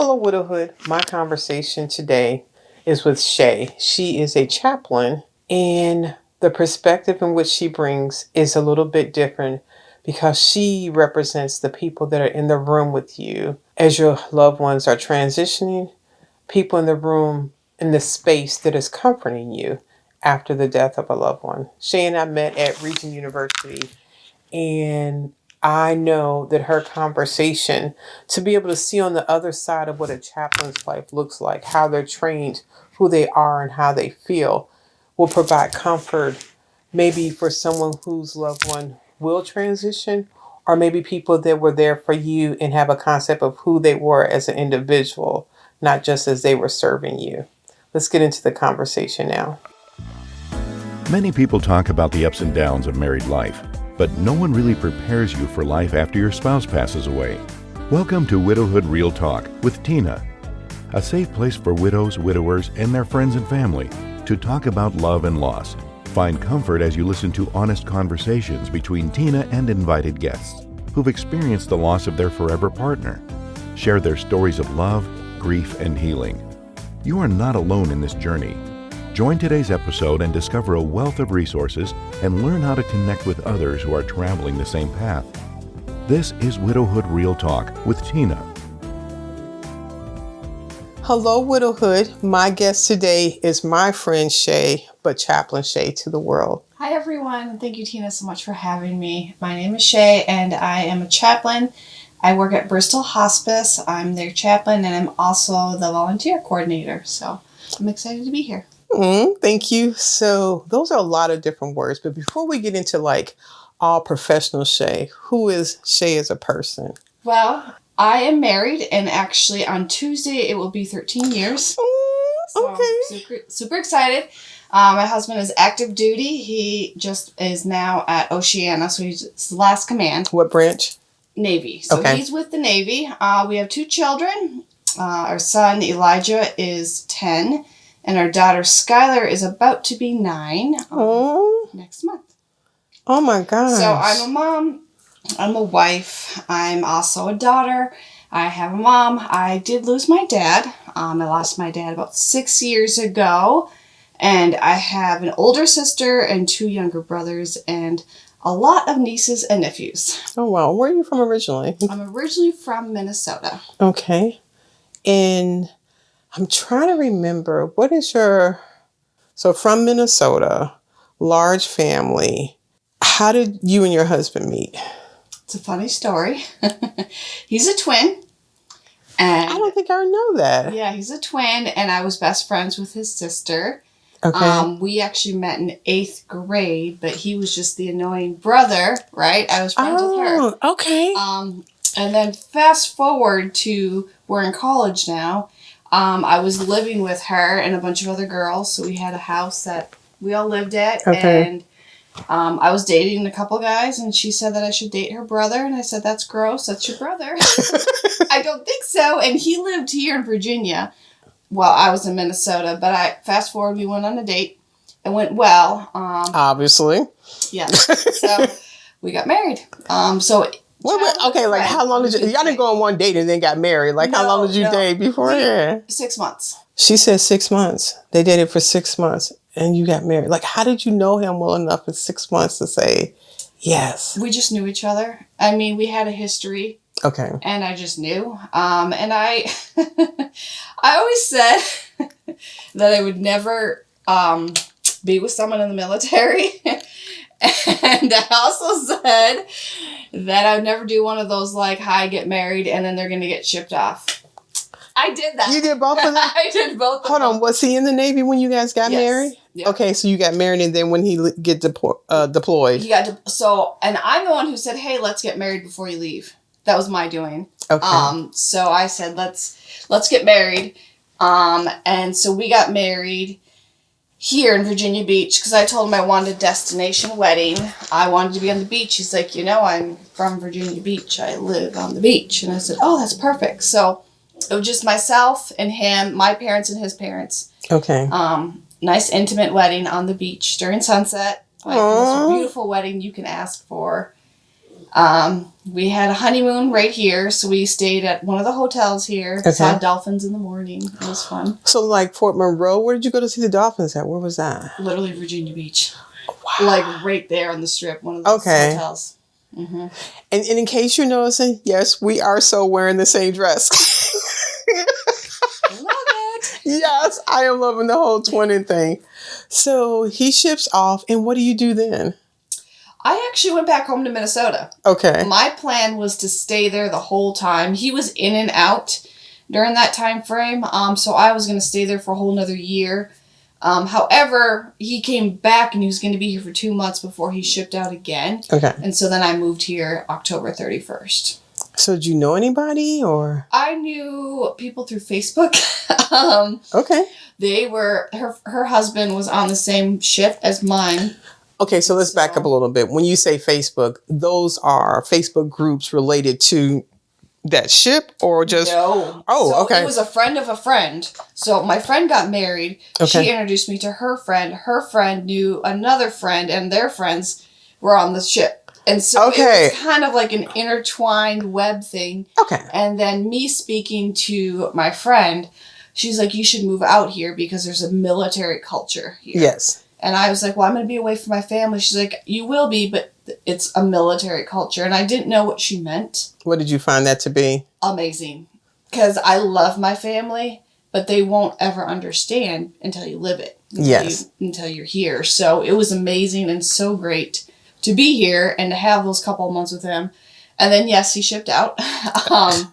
Hello, Widowhood. My conversation today is with Shay. She is a chaplain, and the perspective in which she brings is a little bit different because she represents the people that are in the room with you as your loved ones are transitioning, people in the room in the space that is comforting you after the death of a loved one. Shay and I met at Regent University, and I know that her conversation, to be able to see on the other side of what a chaplain's life looks like, how they're trained, who they are, and how they feel, will provide comfort maybe for someone whose loved one will transition, or maybe people that were there for you and have a concept of who they were as an individual, not just as they were serving you. Let's get into the conversation now. Many people talk about the ups and downs of married life, but no one really prepares you for life after your spouse passes away. Welcome to Widowhood Real Talk with Tina, a safe place for widows, widowers, and their friends and family to talk about love and loss. Find comfort as you listen to honest conversations between Tina and invited guests who've experienced the loss of their forever partner. Share their stories of love, grief, and healing. You are not alone in this journey. Join today's episode and discover a wealth of resources and learn how to connect with others who are traveling the same path. This is Widowhood Real Talk with Tina. Hello, Widowhood. My guest today is my friend Shay, but Chaplain Shay to the world. Hi, everyone. Thank you, Tina, so much for having me. My name is Shay, and I am a chaplain. I work at Bristol Hospice. I'm their chaplain, and I'm also the volunteer coordinator. So I'm excited to be here. Thank you. So those are a lot of different words, but before we get into all professional Shay, who is Shay as a person? Well, I am married, and actually on Tuesday it will be 13 years. Okay. Super excited. My husband is active duty. He just is now at Oceana, so he's last command. What branch? Navy. So okay. He's with the Navy. We have 2 children. Our son Elijah is 10. And our daughter, Skylar, is about to be 9 next month. Oh, my gosh. So I'm a mom. I'm a wife. I'm also a daughter. I have a mom. I did lose my dad. I lost my dad about 6 years ago. And I have an older sister and 2 younger brothers and a lot of nieces and nephews. Oh, wow. Where are you from originally? I'm originally from Minnesota. Okay. And I'm trying to remember, so from Minnesota, large family, how did you and your husband meet? It's a funny story. He's a twin. And I don't think I know that. Yeah, he's a twin, and I was best friends with his sister. Okay. We actually met in 8th grade, but he was just the annoying brother, right? I was friends with her. Okay. And then fast forward to, we're in college now. I was living with her and a bunch of other girls, so we had a house that we all lived at. Okay. And I was dating a couple guys, and she said that I should date her brother, and I said, that's gross, that's your brother. I don't think so. And he lived here in Virginia while I was in Minnesota, but fast forward, we went on a date. It went well. Obviously. Yeah. So we got married. Wait, okay, how long did y'all didn't go on one date and then got married? How long did you date before? 6 months. She said 6 months. They dated for 6 months and you got married. How did you know him well enough in 6 months to say yes? We just knew each other. I mean, we had a history. Okay. And I just knew. And I always said that I would never be with someone in the military. And I also said that I would never do one of those hi, get married, and then they're going to get shipped off. I did that. You did both of them? I did both of them. Hold on. Was he in the Navy when you guys got married? Yeah. Okay, so you got married and then when he get deployed. He got and I'm the one who said, hey, let's get married before you leave. That was my doing. Okay. So I said, let's get married. And so we got married here in Virginia Beach because I told him I wanted a destination wedding. I wanted to be on the beach. He's like, I'm from Virginia Beach. I live on the beach. And I said, oh, that's perfect. So it was just myself and him, my parents and his parents. Okay. Nice intimate wedding on the beach during sunset. The most beautiful wedding you can ask for. We had a honeymoon right here, so we stayed at one of the hotels here. Okay. Saw dolphins in the morning. It was fun. So like Fort Monroe, where did you go to see the dolphins at? Where was that? Literally Virginia Beach. Wow. Like right there on the strip, one of those hotels. Mm-hmm. And in case you're noticing, yes, we are so wearing the same dress. Love it. Yes, I am loving the whole twinning thing. So he ships off, and what do you do then? I actually went back home to Minnesota. Okay. My plan was to stay there the whole time. He was in and out during that time frame, so I was going to stay there for a whole nother year. However, he came back and he was going to be here for 2 months before he shipped out again. Okay. And so then I moved here October 31st. So did you know anybody or? I knew people through Facebook. Okay. They were, her husband was on the same ship as mine. Okay, so let's back up a little bit. When you say Facebook, those are Facebook groups related to that ship or just? No. Oh, so okay. It was a friend of a friend. So my friend got married. Okay. She introduced me to her friend. Her friend knew another friend, and their friends were on the ship. And so it was kind of like an intertwined web thing. Okay. And then me speaking to my friend, she's like, you should move out here because there's a military culture here. Yes. And I was like, well, I'm going to be away from my family. She's like, you will be, but it's a military culture. And I didn't know what she meant. What did you find that to be? Amazing. Because I love my family, but they won't ever understand until you live it. Until you're here. So it was amazing and so great to be here and to have those couple of months with him. And then, yes, he shipped out. I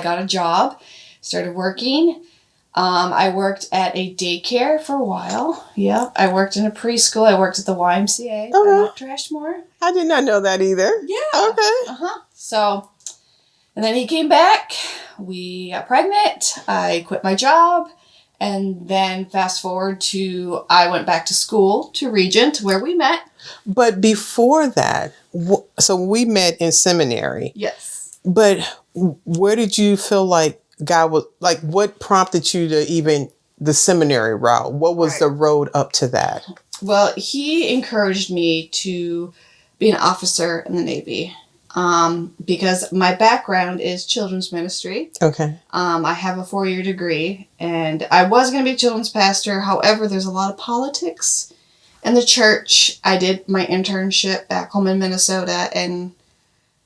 got a job, started working. I worked at a daycare for a while. Yeah. I worked in a preschool. I worked at the YMCA. I worked Trashmore. I did not know that either. Yeah. Okay. So, and then he came back. We got pregnant. I quit my job. And then fast forward to, I went back to school to Regent where we met. But before that, so we met in seminary. Yes. But where did you feel like God was, like what prompted you to even the seminary route? What was the road up to that? Well, he encouraged me to be an officer in the Navy because my background is children's ministry. Okay. I have a 4-year degree and I was going to be a children's pastor. However, there's a lot of politics in the church. I did my internship back home in Minnesota and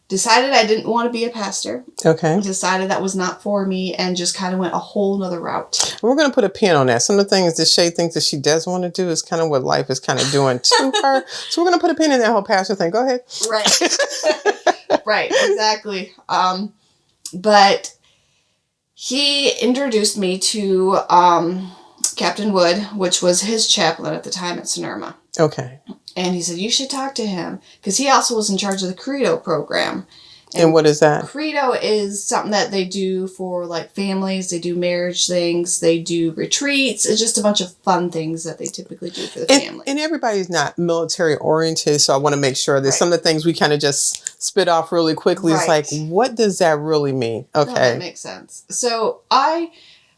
decided I didn't want to be a pastor. Okay. Decided that was not for me and just kind of went a whole nother route. We're going to put a pin on that. Some of the things that Shay thinks that she does want to do is kind of what life is kind of doing to her. So we're going to put a pin in that whole pastor thing. Go ahead. Right. Right. Exactly. But he introduced me to Captain Wood, which was his chaplain at the time at Sonorma. Okay. And he said, you should talk to him. Because he also was in charge of the Credo program. And what is that? Credo is something that they do for like families. They do marriage things. They do retreats. It's just a bunch of fun things that they typically do for the family. And everybody's not military oriented. So I want to make sure that some of the things we kind of just spit off really quickly. It's like, what does that really mean? Okay. No, that makes sense. So I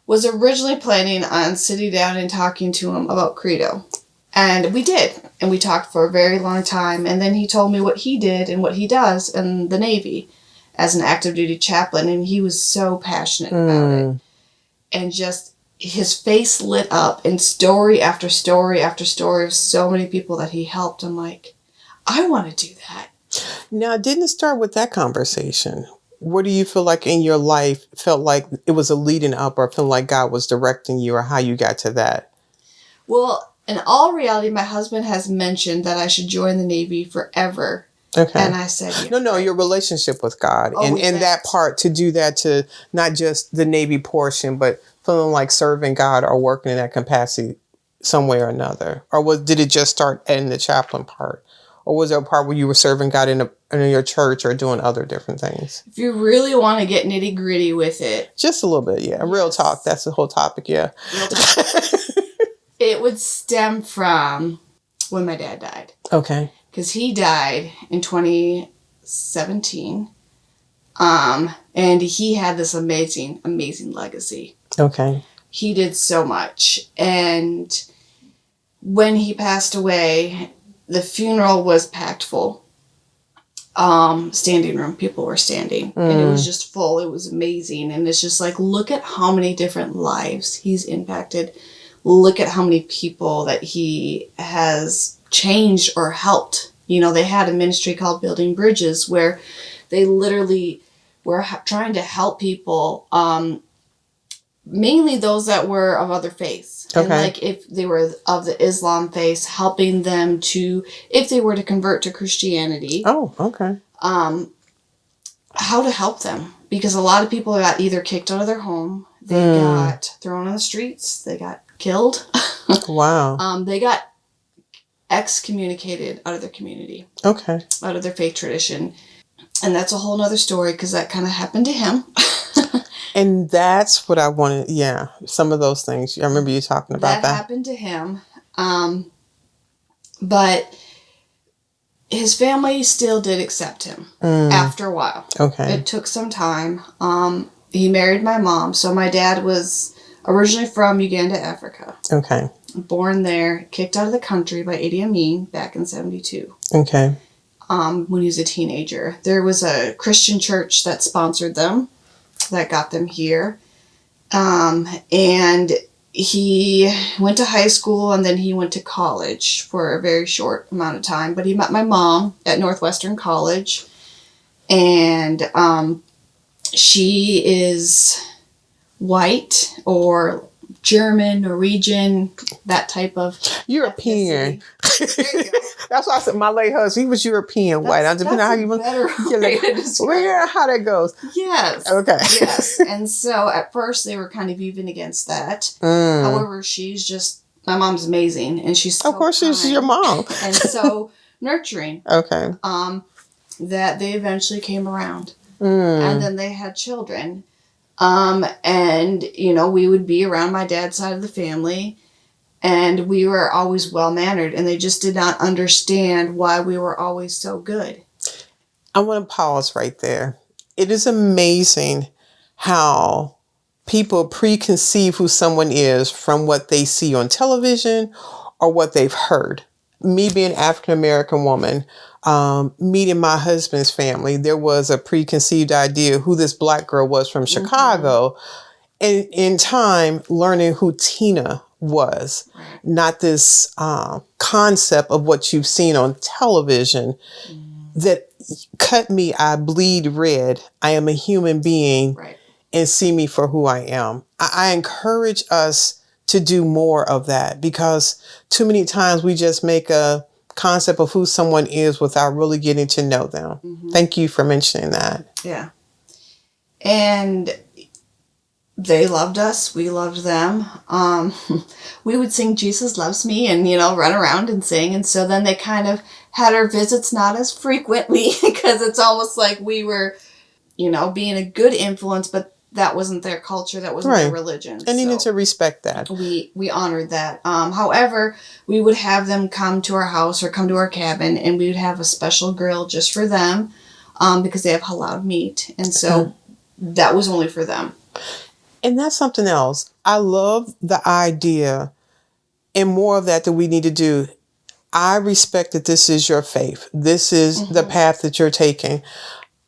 was originally planning on sitting down and talking to him about Credo. And we did. And we talked for a very long time. And then he told me what he did and what he does in the Navy as an active duty chaplain. And he was so passionate about it. And just his face lit up and story after story after story of so many people that he helped. I'm like, I want to do that. Now, it didn't start with that conversation. What do you feel like in your life felt like it was a leading up or feel like God was directing you or how you got to that? Well, in all reality, my husband has mentioned that I should join the Navy forever. Okay. And I said, yeah. No, your relationship with God. And that part, to do that, to not just the Navy portion, but feeling like serving God or working in that capacity some way or another. Or did it just start in the chaplain part? Or was there a part where you were serving God in your church or doing other different things? If you really want to get nitty gritty with it. Just a little bit, yeah. Yes. Real talk. That's the whole topic, yeah. Real talk. It would stem from when my dad died. Okay. Because he died in 2017. And he had this amazing, amazing legacy. Okay. He did so much. And when he passed away, the funeral was packed full. standing room. People were standing, and it was just full. It was amazing. And it's just like, look at how many different lives he's impacted. Look at how many people that he has changed or helped. You know, they had a ministry called Building Bridges where they literally were trying to help people, mainly those that were of other faiths. Okay. And like if they were of the Islam faith, helping them to, if they were to convert to Christianity. Oh, okay. How to help them. Because a lot of people got either kicked out of their home, they got thrown on the streets, they got killed. Wow. They got excommunicated out of their community. Okay. Out of their faith tradition. And that's a whole nother story because that kind of happened to him. And that's what I wanted. Yeah. Some of those things. I remember you talking about that. That happened to him. But his family still did accept him after a while. Okay. It took some time. He married my mom. So my dad was originally from Uganda, Africa. Okay. Born there, kicked out of the country by Idi Amin back in 1972. Okay. When he was a teenager. There was a Christian church that sponsored them, that got them here. And he went to high school and then he went to college for a very short amount of time. But he met my mom at Northwestern College. And she is white or German, Norwegian, that type of European. ethnicity. There you go. That's why I said my late husband, he was European white. I depending on how you want how that goes. Yes. Okay. Yes. And so at first they were kind of even against that. However, my mom's amazing and she's so of course she's kind your mom. and so nurturing. Okay. That they eventually came around. And then they had children. And, you know, we would be around my dad's side of the family and we were always well-mannered and they just did not understand why we were always so good. I want to pause right there. It is amazing how people preconceive who someone is from what they see on television or what they've heard. Me being an African-American woman, meeting my husband's family, there was a preconceived idea who this black girl was from Chicago. And in time, learning who Tina was, not this concept of what you've seen on television that cut me, I bleed red. I am a human being and see me for who I am. I encourage us to do more of that because too many times we just make a concept of who someone is without really getting to know them. Thank you for mentioning that. Yeah. And they loved us. We loved them. We would sing Jesus Loves Me and, you know, run around and sing. And so then they kind of had our visits not as frequently because it's almost like we were, you know, being a good influence, but that wasn't their culture. That wasn't their religion. And you need to respect that. We honored that. However, we would have them come to our house or come to our cabin and we would have a special grill just for them because they have halal meat. And so that was only for them. And that's something else. I love the idea and more of that we need to do. I respect that this is your faith. This is the path that you're taking.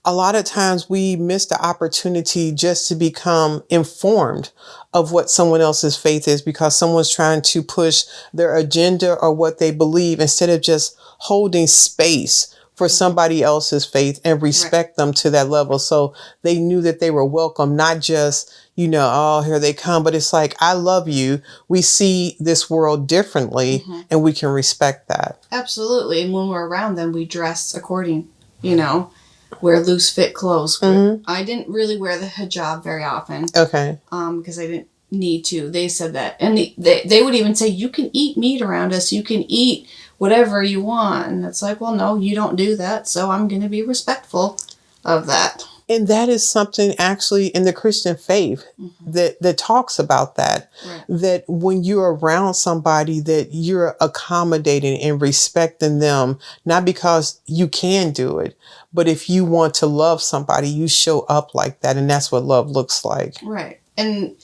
A lot of times we miss the opportunity just to become informed of what someone else's faith is because someone's trying to push their agenda or what they believe instead of just holding space for somebody else's faith and respect them to that level. So they knew that they were welcome, not just, you know, oh, here they come. But it's like, I love you. We see this world differently and we can respect that. Absolutely. And when we're around them, we dress according, you know, wear loose fit clothes. I didn't really wear the hijab very often. Okay. Because I didn't need to. They said that. And they would even say, you can eat meat around us. You can eat whatever you want. And it's like, well, no, you don't do that. So I'm going to be respectful of that. And that is something actually in the Christian faith that talks about that, that when you're around somebody that you're accommodating and respecting them, not because you can do it, but if you want to love somebody, you show up like that. And that's what love looks like. Right. And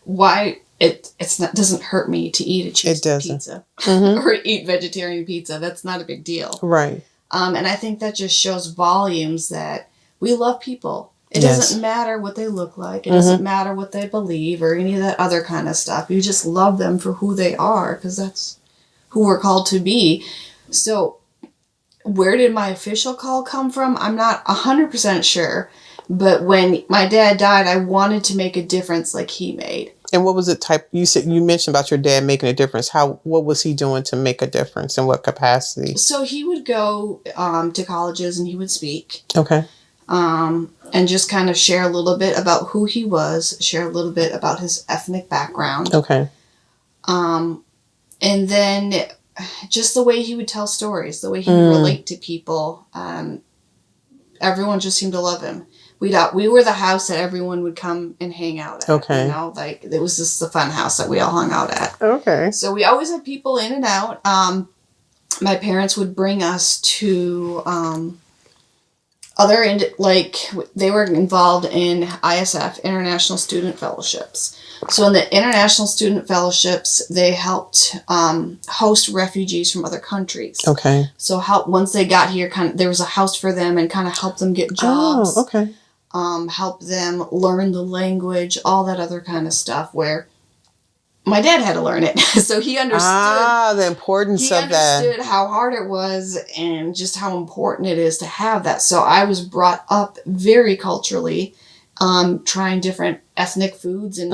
why doesn't hurt me to eat a cheese pizza or eat vegetarian pizza. That's not a big deal. Right. And I think that just shows volumes that we love people. It Yes. doesn't matter what they look like. It doesn't matter what they believe or any of that other kind of stuff. You just love them for who they are because that's who we're called to be. So where did my official call come from? I'm not 100% sure. But when my dad died, I wanted to make a difference like he made. And what was the type, you mentioned about your dad making a difference. What was he doing to make a difference? In what capacity? So he would go to colleges and he would speak. Okay. And just kind of share a little bit about who he was, share a little bit about his ethnic background. Okay. And then just the way he would tell stories, the way he would relate to people. Everyone just seemed to love him. We were the house that everyone would come and hang out at. Okay. You know, like it was just the fun house that we all hung out at. Okay. So we always had people in and out. My parents would bring us to they were involved in ISF, International Student Fellowships. So in the International Student Fellowships, they helped host refugees from other countries. Okay. So once they got here, there was a house for them and kind of helped them get jobs. Oh, okay. Help them learn the language, all that other kind of stuff. Where my dad had to learn it, so he understood. The importance he of that. He understood how hard it was and just how important it is to have that. So I was brought up very culturally, trying different ethnic foods and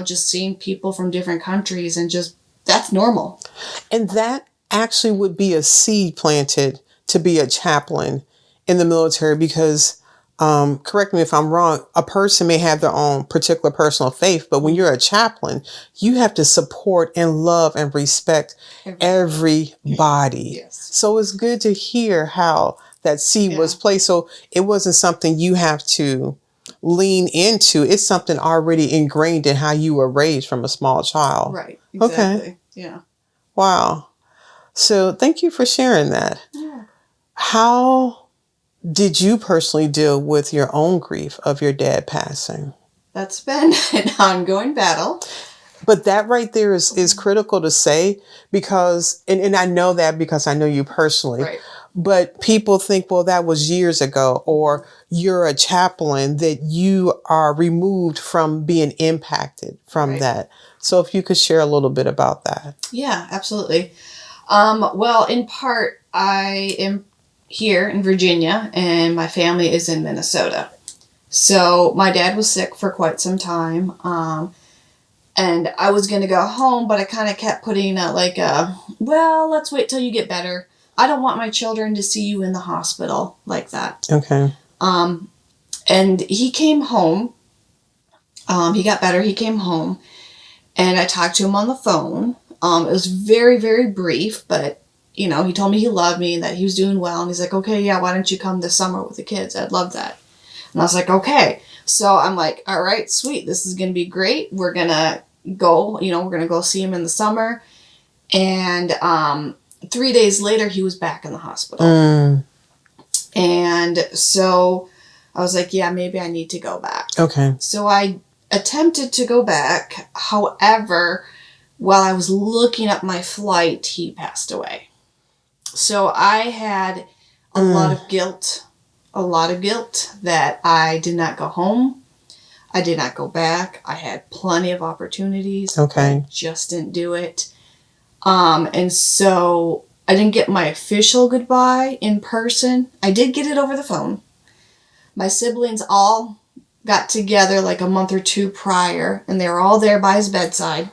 just seeing people from different countries and just that's normal. And that actually would be a seed planted to be a chaplain in the military because. Correct me if I'm wrong, a person may have their own particular personal faith, but when you're a chaplain, you have to support and love and respect everybody. Yes. So it's good to hear how that seed was placed. So it wasn't something you have to lean into. It's something already ingrained in how you were raised from a small child. Right. Exactly. Okay. Yeah. Wow. So thank you for sharing that. Yeah. How did you personally deal with your own grief of your dad passing? That's been an ongoing battle. But that right there is critical to say because, and I know that because I know you personally, Right. But people think, well, that was years ago, or you're a chaplain, that you are removed from being impacted from that. So if you could share a little bit about that. Yeah, absolutely. Well, in part, I am here in Virginia and my family is in Minnesota. So my dad was sick for quite some time. And I was going to go home, but I kind of kept putting well, let's wait till you get better. I don't want my children to see you in the hospital like that. Okay. And he came home. He got better. He came home and I talked to him on the phone. It was very, very brief, but he told me he loved me and that he was doing well. And he's like, okay, yeah, why don't you come this summer with the kids? I'd love that. And I was like, okay. So I'm like, all right, sweet. This is going to be great. We're going to go, we're going to go see him in the summer. And 3 days later, he was back in the hospital. And so I was like, yeah, maybe I need to go back. Okay. So I attempted to go back. However, while I was looking up my flight, he passed away. So I had a lot of guilt that I did not go home. I did not go back. I had plenty of opportunities. Okay. I just didn't do it. And so I didn't get my official goodbye in person. I did get it over the phone. My siblings all got together like a month or two prior, and they were all there by his bedside.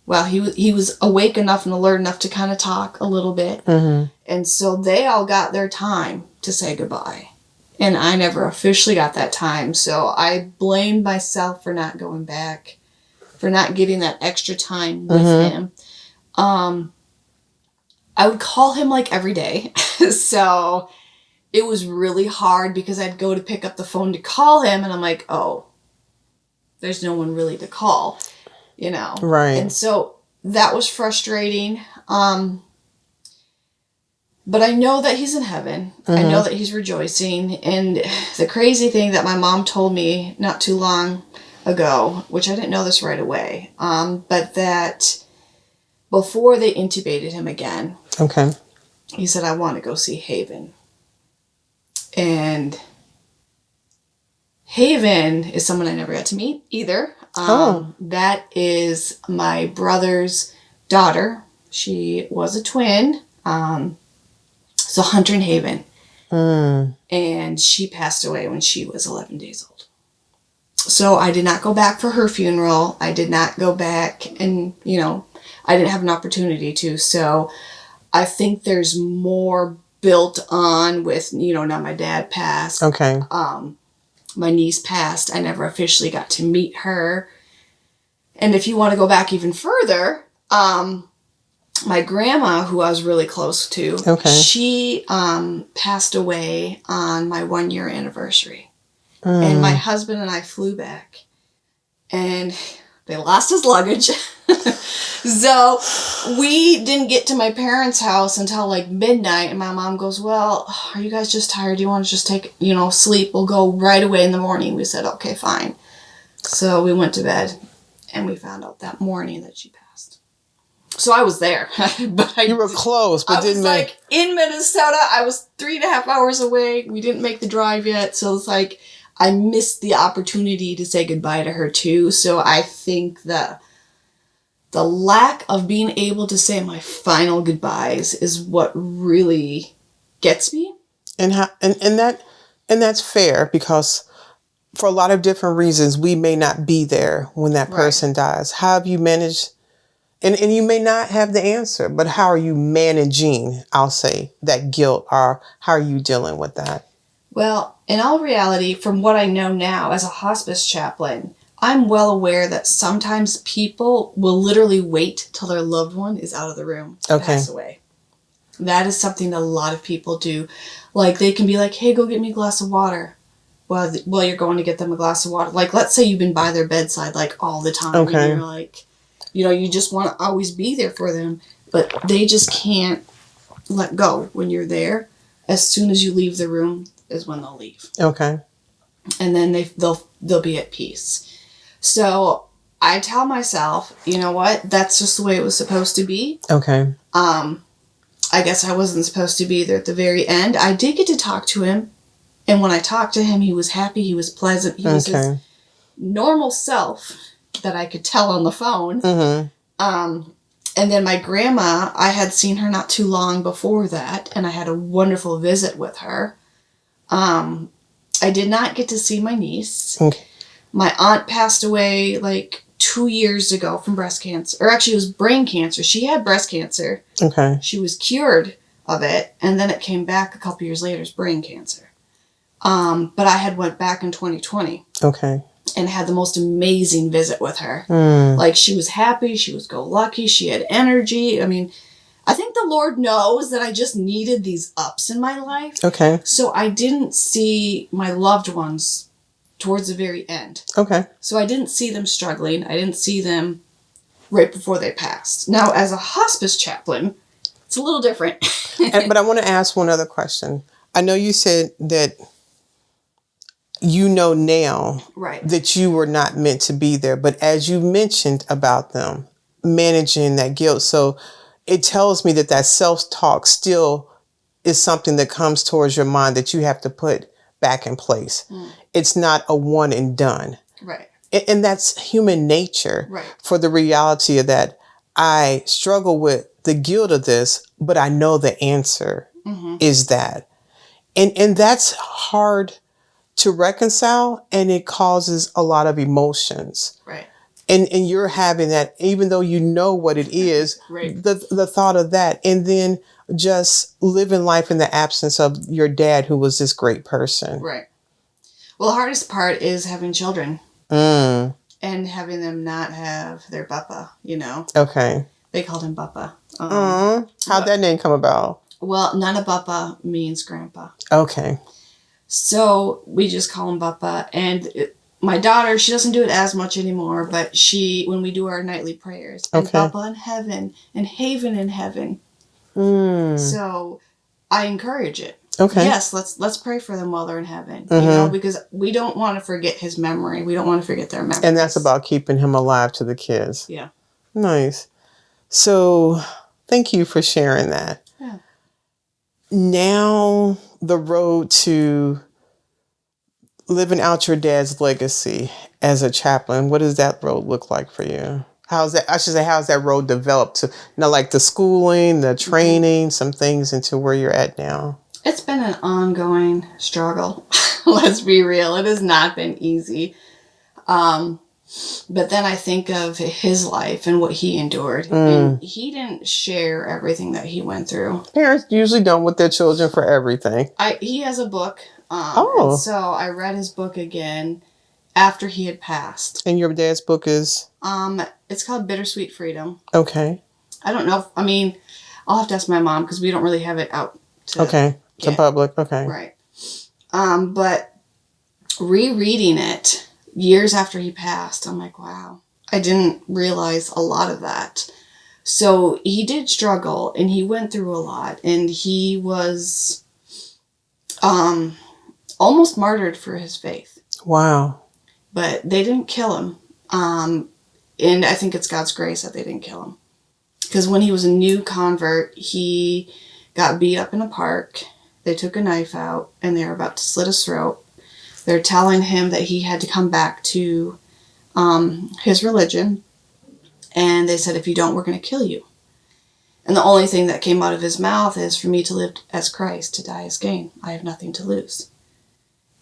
Well, he was awake enough and alert enough to kind of talk a little bit. Mm-hmm. And so they all got their time to say goodbye. And I never officially got that time. So I blamed myself for not going back, for not getting that extra time with him. I would call him like every day. So it was really hard because I'd go to pick up the phone to call him and I'm like, oh, there's no one really to call. Right. And so that was frustrating. But I know that he's in heaven. Mm-hmm. I know that he's rejoicing. And the crazy thing that my mom told me not too long ago, which I didn't know this right away, but that before they intubated him again, okay, he said, I want to go see Haven. And Haven is someone I never got to meet either. That is my brother's daughter. She was a twin. So Hunter and Haven. And she passed away when she was 11 days old. So I did not go back for her funeral. I did not go back and, I didn't have an opportunity to. So I think there's more built on with, now my dad passed. Okay. My niece passed. I never officially got to meet her. And if you want to go back even further, my grandma, who I was really close to, she passed away on my 1-year anniversary. And my husband and I flew back. And they lost his luggage. So we didn't get to my parents' house until like midnight. And my mom goes, well, are you guys just tired? Do you want to just take, sleep? We'll go right away in the morning. We said, okay, fine. So we went to bed. And we found out that morning that she passed. So I was there. But you were close, but didn't make... like in Minnesota. I was 3.5 hours away. We didn't make the drive yet. So it's like I missed the opportunity to say goodbye to her too. So I think the lack of being able to say my final goodbyes is what really gets me. And that's fair, because for a lot of different reasons, we may not be there when that person dies. How have you managed? And you may not have the answer, but how are you managing, I'll say, that guilt, or how are you dealing with that? Well, in all reality, from what I know now as a hospice chaplain, I'm well aware that sometimes people will literally wait till their loved one is out of the room to pass away. That is something a lot of people do. Like, they can be like, hey, go get me a glass of water. Well, you're going to get them a glass of water. Like, let's say you've been by their bedside, like, all the time. Okay. And you're like, you just want to always be there for them. But they just can't let go when you're there. As soon as you leave the room is when they'll leave. Okay. And then they'll be at peace. So I tell myself, you know what? That's just the way it was supposed to be. Okay. I guess I wasn't supposed to be there at the very end. I did get to talk to him. And when I talked to him, he was happy. He was pleasant. He was his normal self that I could tell on the phone. Mm-hmm. And then my grandma, I had seen her not too long before that. And I had a wonderful visit with her. I did not get to see my niece. Okay. My aunt passed away like 2 years ago from breast cancer. Or actually, it was brain cancer. She had breast cancer. Okay. She was cured of it. And then it came back a couple years later as brain cancer. But I had went back in 2020. Okay. And had the most amazing visit with her. Like, she was happy. She was go-lucky. She had energy. I mean, I think the Lord knows that I just needed these ups in my life. Okay. So I didn't see my loved ones towards the very end. Okay. So I didn't see them struggling. I didn't see them right before they passed. Now, as a hospice chaplain, it's a little different. But I want to ask one other question. I know you said that you know now that you were not meant to be there. But as you mentioned about them, managing that guilt. So it tells me that self-talk still is something that comes towards your mind that you have to put back in place. It's not a one and done. Right. And that's human nature. Right. For the reality of that, I struggle with the guilt of this, but I know the answer is that. And that's hard to reconcile, and it causes a lot of emotions. Right. And you're having that, even though you know what it is, the thought of that, and then just living life in the absence of your dad, who was this great person. Right. Well, the hardest part is having children. And having them not have their Papa, Okay. They called him Papa. How'd that name come about? Well, Nana Papa means grandpa. Okay. So we just call him Papa. And my daughter, she doesn't do it as much anymore, but when we do our nightly prayers, and Papa in heaven, and Haven in heaven. So I encourage it. Okay. Yes, let's pray for them while they're in heaven. Because we don't want to forget his memory. We don't want to forget their memories. And that's about keeping him alive to the kids. Yeah. Nice. So thank you for sharing that. Yeah. Now, the road to living out your dad's legacy as a chaplain, what does that road look like for you? How's that? I should say, how's that road developed to, like the schooling, the training, some things into where you're at now? It's been an ongoing struggle. Let's be real. It has not been easy. But then I think of his life and what he endured. And he didn't share everything that he went through. Parents usually don't with their children for everything. He has a book. And so I read his book again after he had passed. And your dad's book is? It's called Bittersweet Freedom. Okay. I don't know. I'll have to ask my mom because we don't really have it out to public. Okay. Right. But rereading it years after he passed, I'm like, wow, I didn't realize a lot of that. So he did struggle and he went through a lot and he was almost martyred for his faith. Wow. But they didn't kill him. And I think it's God's grace that they didn't kill him. Because when he was a new convert, he got beat up in a park. They took a knife out and they were about to slit his throat. They're telling him that he had to come back to his religion. And they said, if you don't, we're going to kill you. And the only thing that came out of his mouth is, for me to live as Christ, to die as gain. I have nothing to lose.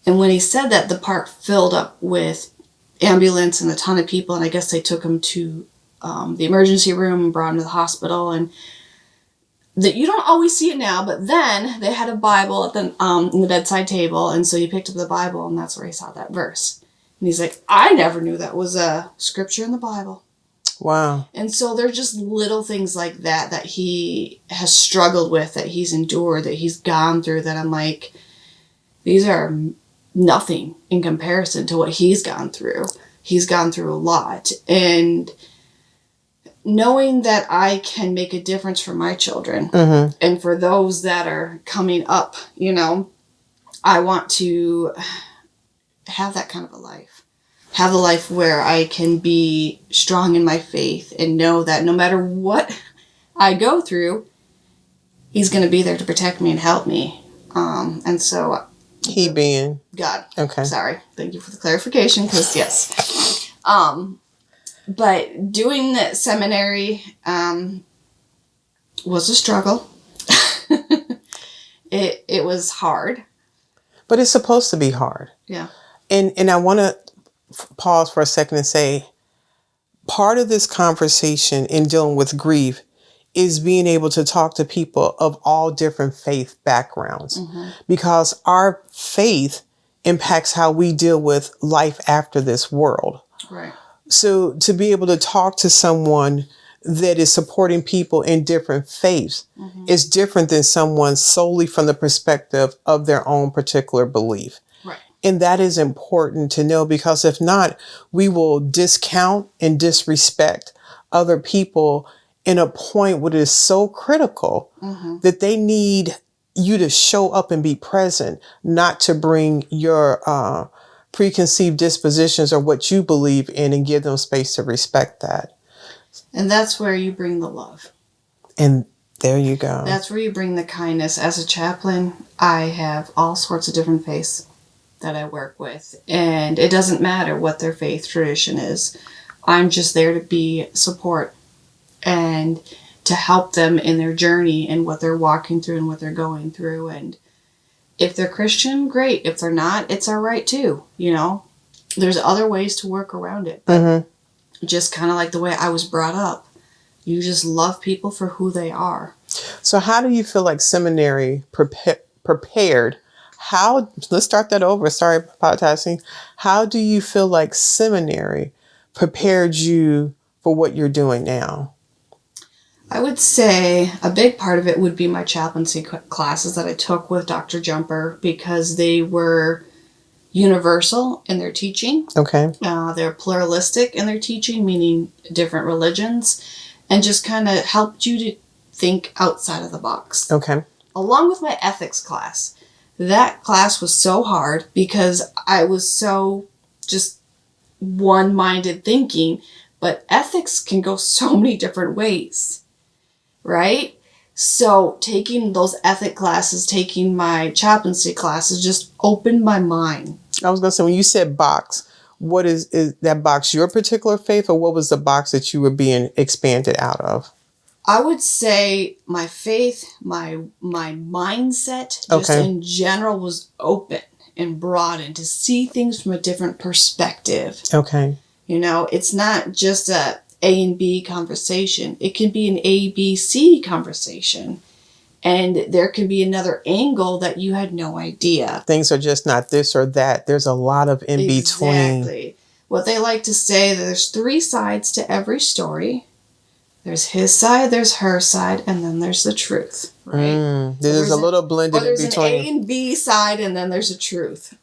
And when he said that, the park filled up with ambulance and a ton of people. And I guess they took him to the emergency room and brought him to the hospital. And you don't always see it now, but then they had a Bible at the in the bedside table, and so he picked up the Bible, and that's where he saw that verse. And he's like, I never knew that was a scripture in the Bible. Wow. And so they're just little things like that that he has struggled with, that he's endured, that he's gone through, that I'm like, these are nothing in comparison to what he's gone through. He's gone through a lot. And knowing that I can make a difference for my children and for those that are coming up, I want to have that kind of a life. Have a life where I can be strong in my faith and know that no matter what I go through, he's going to be there to protect me and help me. And so... He being? God. Okay. Sorry. Thank you for the clarification, because yes. But doing the seminary was a struggle. It was hard. But it's supposed to be hard. Yeah. And I want to pause for a second and say, part of this conversation in dealing with grief is being able to talk to people of all different faith backgrounds, because our faith impacts how we deal with life after this world. Right. So to be able to talk to someone that is supporting people in different faiths is different than someone solely from the perspective of their own particular belief. Right. And that is important to know, because if not, we will discount and disrespect other people in a point where it is so critical that they need you to show up and be present, not to bring your preconceived dispositions or what you believe in, and give them space to respect that. And that's where you bring the love. And there you go. That's where you bring the kindness. As a chaplain, I have all sorts of different faiths that I work with. And it doesn't matter what their faith tradition is. I'm just there to be support and to help them in their journey and what they're walking through and what they're going through. And if they're Christian, great. If they're not, it's all right too. There's other ways to work around it. But just kind of like the way I was brought up, you just love people for who they are. So how do you feel like seminary prepared? Let's start that over. Sorry, podcasting. How do you feel like seminary prepared you for what you're doing now? I would say a big part of it would be my chaplaincy classes that I took with Dr. Jumper, because they were universal in their teaching. Okay. They're pluralistic in their teaching, meaning different religions, and just kind of helped you to think outside of the box. Okay. Along with my ethics class. That class was so hard because I was so just one-minded thinking, but ethics can go so many different ways. Right? So taking those ethic classes, taking my chaplaincy classes just opened my mind. I was going to say, when you said box, what is that box your particular faith, or what was the box that you were being expanded out of? I would say my faith, my mindset, just in general, was open and broadened to see things from a different perspective. Okay. You know, it's not just a and B conversation. It can be an ABC conversation. And there can be another angle that you had no idea. Things are just not this or that. There's a lot of in between. Exactly. What they like to say, there's 3 sides to every story. There's his side, there's her side, and then there's the truth. Right? There's a little blended in between. There's an A and B side, and then there's a truth.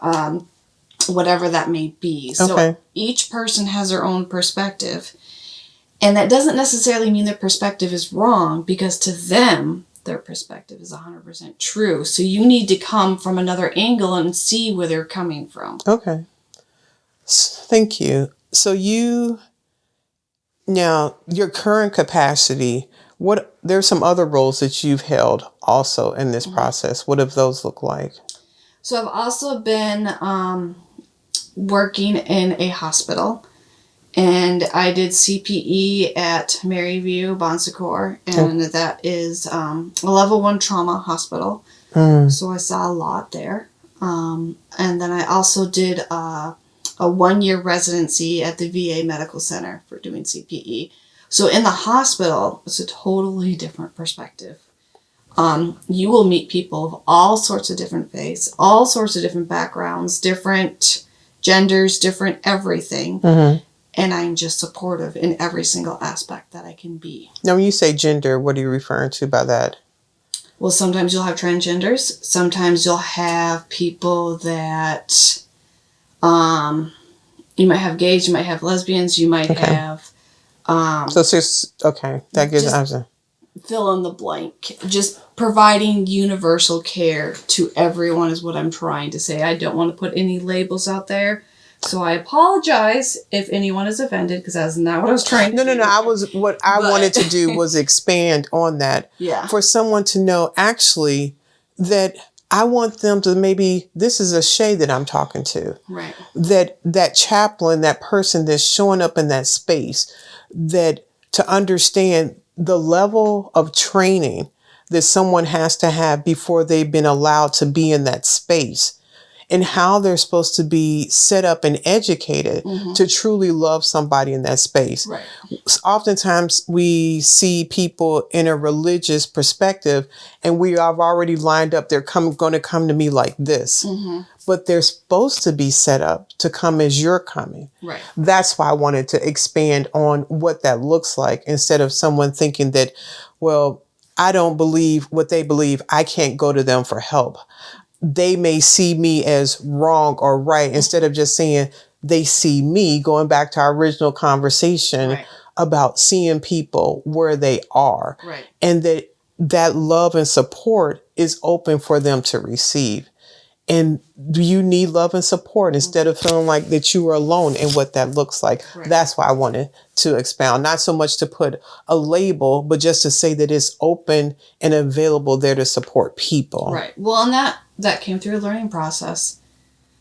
Whatever that may be. So each person has their own perspective. And that doesn't necessarily mean their perspective is wrong, because to them, their perspective is 100% true. So you need to come from another angle and see where they're coming from. Okay. Thank you. So now your current capacity, there's some other roles that you've held also in this process. What have those look like? So I've also been working in a hospital. And I did CPE at Maryview, Bon Secours, and that is a level 1 trauma hospital. So I saw a lot there. And then I also did a 1-year residency at the VA Medical Center for doing CPE. So in the hospital, it's a totally different perspective. You will meet people of all sorts of different faiths, all sorts of different backgrounds, different genders, different everything. And I'm just supportive in every single aspect that I can be. Now, when you say gender, what are you referring to by that? Well, sometimes you'll have transgenders. Sometimes you'll have people that, you might have gays, you might have lesbians, you might have... so it's just, that gives an answer. Fill in the blank. Just providing universal care to everyone is what I'm trying to say. I don't want to put any labels out there. So I apologize if anyone is offended, because that's not what I was trying to do. No. What I wanted to do was expand on that. Yeah. For someone to know actually that I want them to, maybe this is a Shay that I'm talking to. Right. That chaplain, that person that's showing up in that space, that to understand the level of training that someone has to have before they've been allowed to be in that space, and how they're supposed to be set up and educated to truly love somebody in that space. Right. Oftentimes we see people in a religious perspective, and we have already lined up, they're going to come to me like this. But they're supposed to be set up to come as you're coming. Right. That's why I wanted to expand on what that looks like, instead of someone thinking that, well, I don't believe what they believe, I can't go to them for help. They may see me as wrong or right, instead of just saying they see me, going back to our original conversation about seeing people where they are. Right. And that love and support is open for them to receive. And you need love and support instead of feeling like that you are alone in what that looks like. Right. That's why I wanted to expound, not so much to put a label, but just to say that it's open and available there to support people. Right. Well, and that came through a learning process,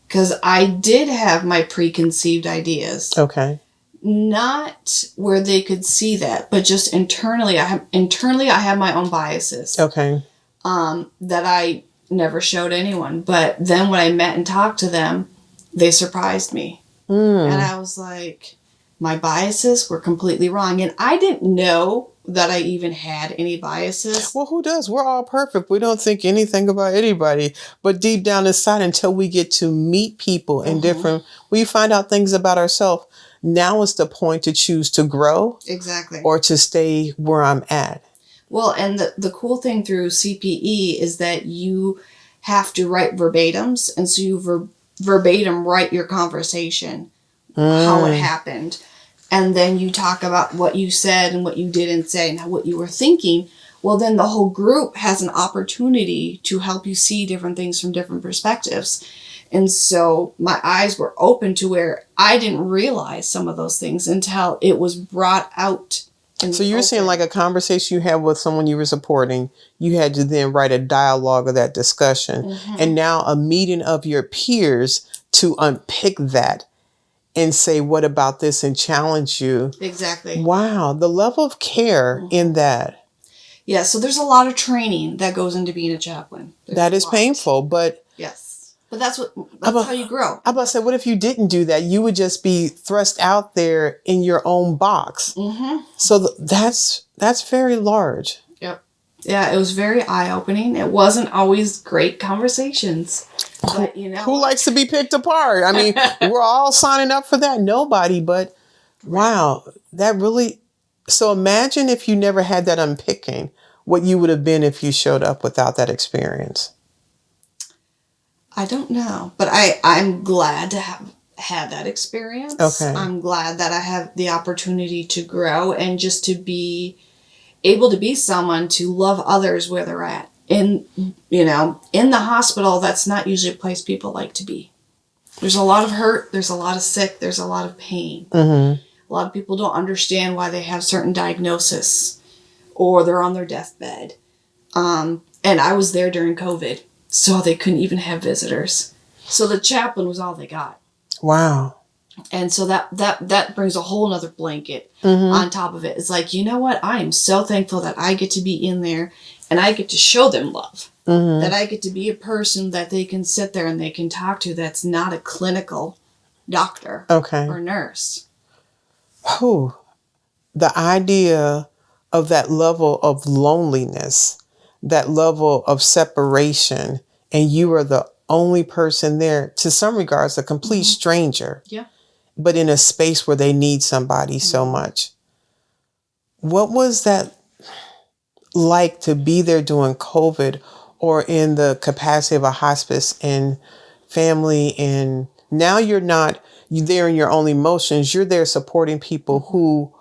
because I did have my preconceived ideas. Okay. Not where they could see that, but just internally. I have my own biases. Okay. That I never showed anyone. But then when I met and talked to them, they surprised me. And I was like, my biases were completely wrong. And I didn't know that I even had any biases. Well, who does? We're all perfect. We don't think anything about anybody. But deep down inside, until we get to meet people in different, we find out things about ourselves. Now is the point to choose to grow. Exactly. Or to stay where I'm at. Well, and the cool thing through CPE is that you have to write verbatims. And so you verbatim write your conversation, how it happened. And then you talk about what you said and what you didn't say and what you were thinking. Well, then the whole group has an opportunity to help you see different things from different perspectives. And so my eyes were open to where I didn't realize some of those things until it was brought out So you're saying like a conversation you had with someone you were supporting, you had to then write a dialogue of that discussion. Mm-hmm. And now a meeting of your peers to unpick that and say, what about this, and challenge you. Exactly. Wow. The level of care in that. Yeah. So there's a lot of training that goes into being a chaplain. That is painful, but yes. But that's how you grow. I'm about to say, what if you didn't do that? You would just be thrust out there in your own box. Mm-hmm. So that's very large. Yep. Yeah, it was very eye-opening. It wasn't always great conversations. But, who likes to be picked apart? I mean, we're all signing up for that. Nobody, but wow, that really. So imagine if you never had that unpicking, what you would have been if you showed up without that experience. I don't know, but I'm glad to have had that experience. Okay. I'm glad that I have the opportunity to grow and just to be able to be someone to love others where they're at. In the hospital, that's not usually a place people like to be. There's a lot of hurt. There's a lot of sick. There's a lot of pain. Mm-hmm. A lot of people don't understand why they have certain diagnosis or they're on their deathbed. And I was there during COVID, so they couldn't even have visitors. So the chaplain was all they got. Wow. And so that brings a whole nother blanket on top of it. It's like, you know what? I am so thankful that I get to be in there and I get to show them love. Mm-hmm. That I get to be a person that they can sit there and they can talk to that's not a clinical doctor or nurse. Oh, the idea of that level of loneliness, that level of separation, and you are the only person there, to some regards, a complete stranger. Yeah. But in a space where they need somebody so much. What was that like to be there during COVID or in the capacity of a hospice and family? And now you're there in your own emotions. You're there supporting people who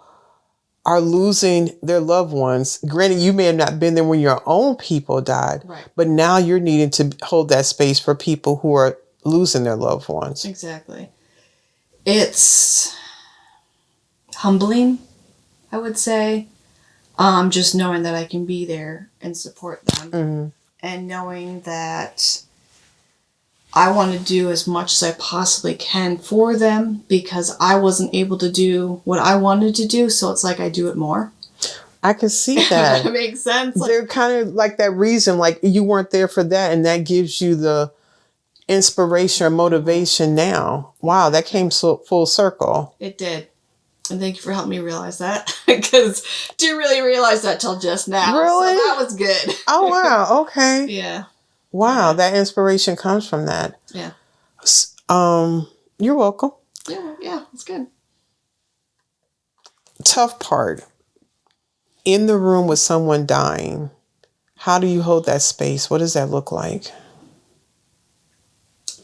are losing their loved ones. Granted, you may have not been there when your own people died, but now you're needing to hold that space for people who are losing their loved ones. Exactly. It's humbling, I would say. Just knowing that I can be there and support them. And knowing that I want to do as much as I possibly can for them because I wasn't able to do what I wanted to do. So it's like I do it more. I can see that. That makes sense. They're kind of like that reason, like you weren't there for that. And that gives you the inspiration or motivation now. Wow, that came full circle. It did. And thank you for helping me realize that. Because didn't really realize that till just now. Really? So that was good. Oh, wow. Okay. Yeah. Wow, that inspiration comes from that. Yeah. You're welcome. Yeah, it's good. Tough part. In the room with someone dying, how do you hold that space? What does that look like?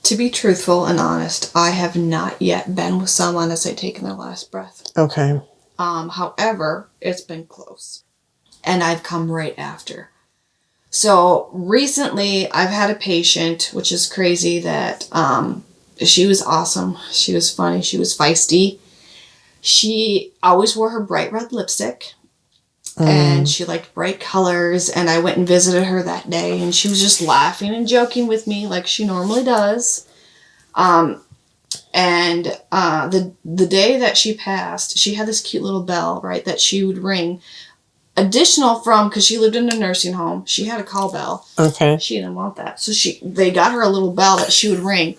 To be truthful and honest, I have not yet been with someone as they've taken their last breath. Okay. However, it's been close. And I've come right after. So recently, I've had a patient, which is crazy, that she was awesome. She was funny. She was feisty. She always wore her bright red lipstick. And she liked bright colors. And I went and visited her that day. And she was just laughing and joking with me like she normally does. And the day that she passed, she had this cute little bell, right, that she would ring. Additional from, because she lived in a nursing home, she had a call bell. Okay. She didn't want that. So they got her a little bell that she would ring.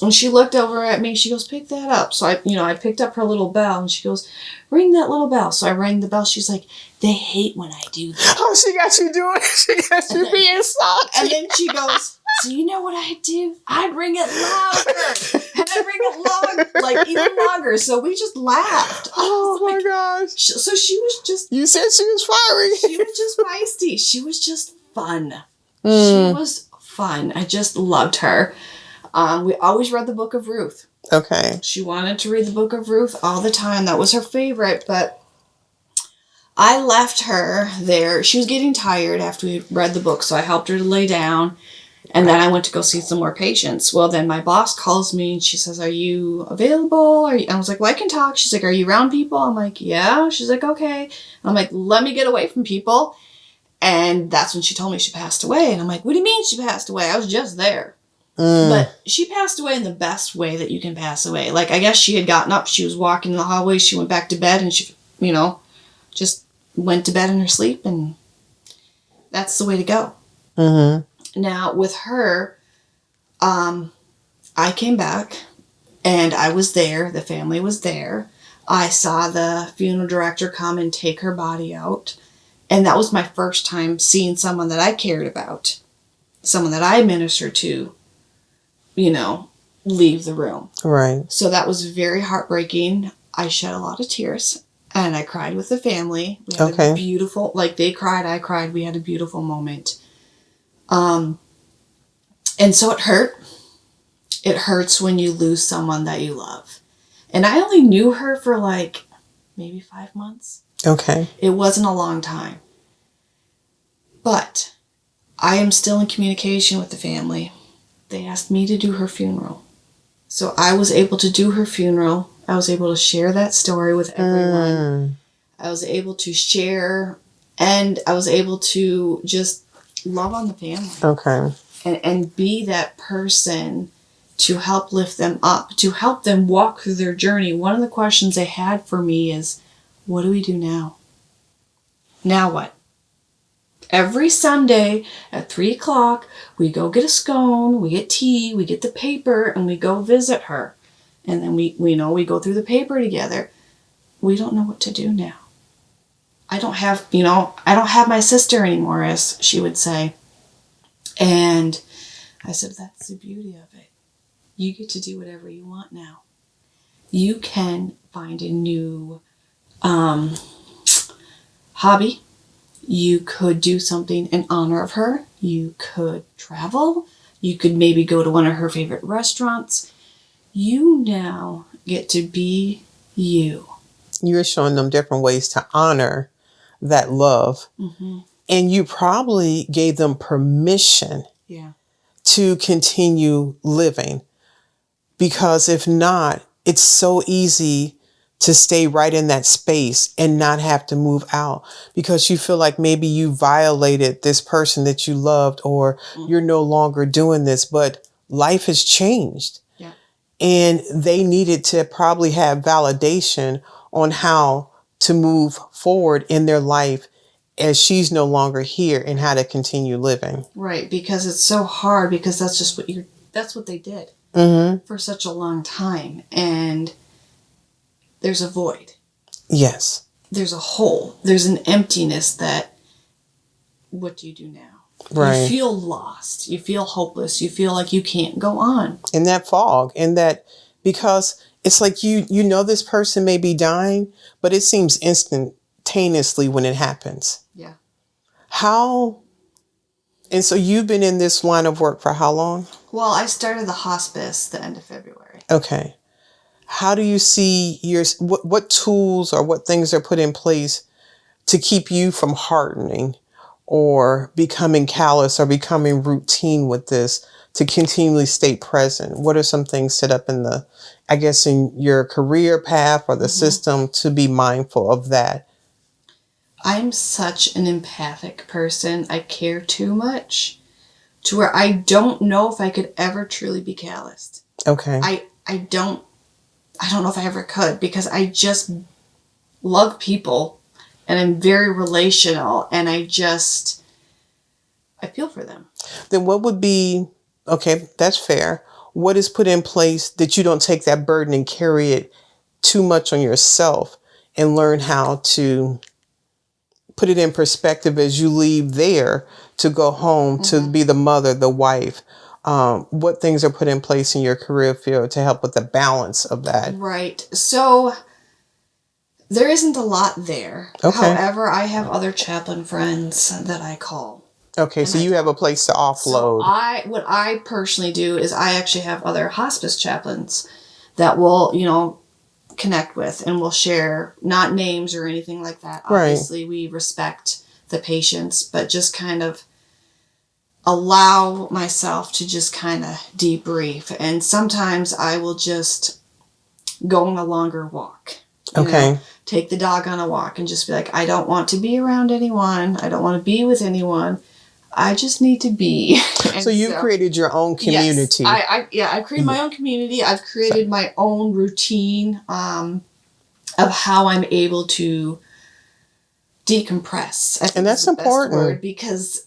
And she looked over at me. She goes, pick that up. So I picked up her little bell and she goes, ring that little bell. So I rang the bell. She's like, they hate when I do that. Oh, she got you doing it. She got you being salty. And then she goes, so you know what I'd do? I'd ring it louder. And I'd ring it longer, like even longer. So we just laughed. Oh my gosh. So she was just. You said she was fiery. She was just feisty. She was just fun. She was fun. I just loved her. We always read the Book of Ruth. Okay. She wanted to read the Book of Ruth all the time. That was her favorite, but I left her there. She was getting tired after we read the book, so I helped her to lay down. And then I went to go see some more patients. Well, then my boss calls me and she says, are you available? I was like, well, I can talk. She's like, are you around people? I'm like, yeah. She's like, okay. I'm like, let me get away from people. And that's when she told me she passed away. And I'm like, what do you mean she passed away? I was just there. But she passed away in the best way that you can pass away. Like, I guess she had gotten up. She was walking in the hallway. She went back to bed and she, just went to bed in her sleep. And that's the way to go. Mm-hmm. Now, with her, I came back and I was there. The family was there. I saw the funeral director come and take her body out. And that was my first time seeing someone that I cared about, someone that I ministered to, leave the room. Right. So that was very heartbreaking. I shed a lot of tears and I cried with the family. We had a beautiful, they cried, I cried. We had a beautiful moment. And so it hurt. It hurts when you lose someone that you love. And I only knew her for maybe 5 months. Okay. It wasn't a long time. But I am still in communication with the family. They asked me to do her funeral. So I was able to do her funeral. I was able to share that story with everyone. I was able to share, and I was able to just love on the family. Okay. And be that person to help lift them up, to help them walk through their journey. One of the questions they had for me is, what do we do now? Now what? Every Sunday at 3 o'clock, we go get a scone, we get tea, we get the paper, and we go visit her. And then we go through the paper together. We don't know what to do now. I don't have my sister anymore, as she would say. And I said, that's the beauty of it. You get to do whatever you want now. You can find a new hobby. You could do something in honor of her. You could travel. You could maybe go to one of her favorite restaurants. You now get to be you. You're showing them different ways to honor that love. Mm-hmm. And you probably gave them permission to continue living. Because if not, it's so easy to stay right in that space and not have to move out because you feel like maybe you violated this person that you loved or you're no longer doing this, but life has changed. Yeah. And they needed to probably have validation on how to move forward in their life as she's no longer here and how to continue living. Right. Because it's so hard because that's what they did for such a long time. And there's a void. Yes. There's a hole. There's an emptiness that, what do you do now? Right. You feel lost. You feel hopeless. You feel like you can't go on. In that fog. In that, because it's like you know this person may be dying, but it seems instantaneously when it happens. Yeah. And so you've been in this line of work for how long? Well, I started the hospice the end of February. Okay. How do you see what tools or what things are put in place to keep you from hardening or becoming callous or becoming routine with this to continually stay present? What are some things set up in your career path or the system to be mindful of that? I'm such an empathic person. I care too much to where I don't know if I could ever truly be calloused. Okay. I don't know if I ever could because I just love people and I'm very relational and I feel for them. Then what would be, okay, that's fair. What is put in place that you don't take that burden and carry it too much on yourself and learn how to put it in perspective as you leave there to go home to be the mother, the wife? What things are put in place in your career field to help with the balance of that? Right. So there isn't a lot there. Okay. However, I have other chaplain friends that I call. Okay, so you have a place to offload. So what I personally do is I actually have other hospice chaplains that will, connect with and will share, not names or anything like that. Right. Obviously, we respect the patients, but just kind of allow myself to just kind of debrief. And sometimes I will just go on a longer walk. Okay. Take the dog on a walk and just be like, I don't want to be around anyone. I don't want to be with anyone. I just need to be. So you created your own community. Yes, I created my own community. I've created my own routine of how I'm able to decompress. I think And that's important. Best word, because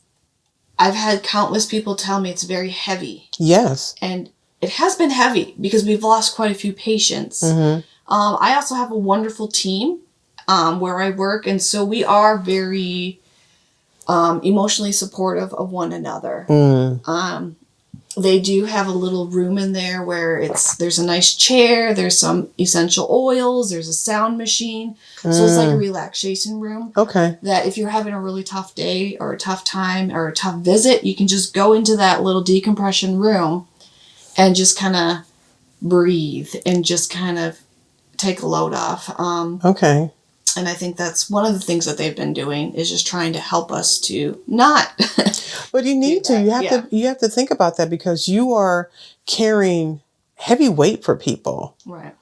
I've had countless people tell me it's very heavy. Yes. And it has been heavy because we've lost quite a few patients. Mm-hmm. I also have a wonderful team where I work, and so we are very emotionally supportive of one another. They do have a little room in there where there's a nice chair, there's some essential oils, there's a sound machine. So it's like a relaxation room. Okay. That if you're having a really tough day or a tough time or a tough visit, you can just go into that little decompression room and just kind of breathe and just kind of take a load off. Okay. And I think that's one of the things that they've been doing is just trying to help us to not. But you need to. You have to think about that because you are carrying heavy weight for people. Right.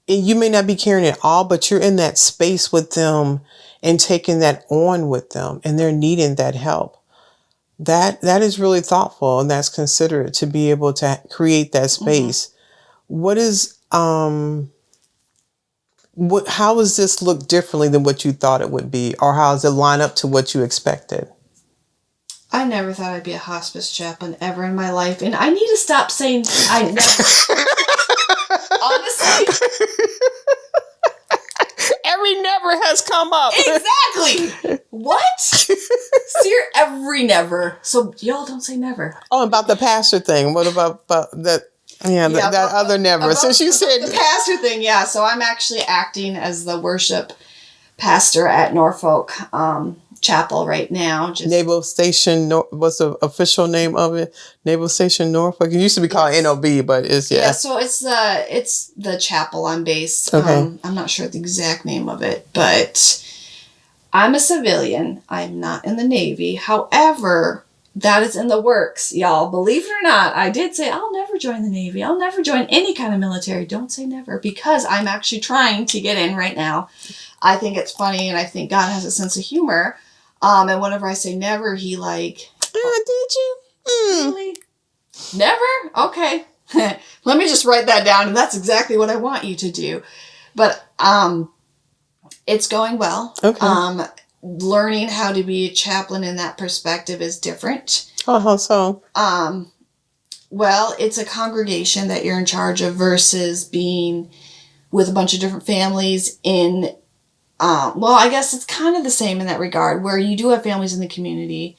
And you may not be carrying it all, but you're in that space with them and taking that on with them, and they're needing that help. That is really thoughtful, and that's considerate to be able to create that space. What is how does this look differently than what you thought it would be, or how does it line up to what you expected? I never thought I'd be a hospice chaplain ever in my life, and I need to stop saying I never. Honestly, every never has come up. Exactly. What? Every never. So y'all don't say never. Oh, about the pastor thing. What about that? Yeah, that other never. Since you said the pastor thing, yeah. So I'm actually acting as the worship pastor at Norfolk Chapel right now. Naval Station. What's the official name of it? Naval Station Norfolk. It used to be called NOB, but it's Yeah, so it's the chapel I'm based. Okay. I'm not sure the exact name of it, but I'm a civilian. I'm not in the Navy. However, that is in the works, y'all. Believe it or not, I did say I'll never join the Navy. I'll never join any kind of military. Don't say never, because I'm actually trying to get in right now. I think it's funny, and I think God has a sense of humor. And whenever I say never, he like, oh, did you? Really? Never? Okay. Let me just write that down, and that's exactly what I want you to do. But it's going well. Okay. Learning how to be a chaplain in that perspective is different. How so? Well, it's a congregation that you're in charge of versus being with a bunch of different families in, well, I guess it's kind of the same in that regard, where you do have families in the community.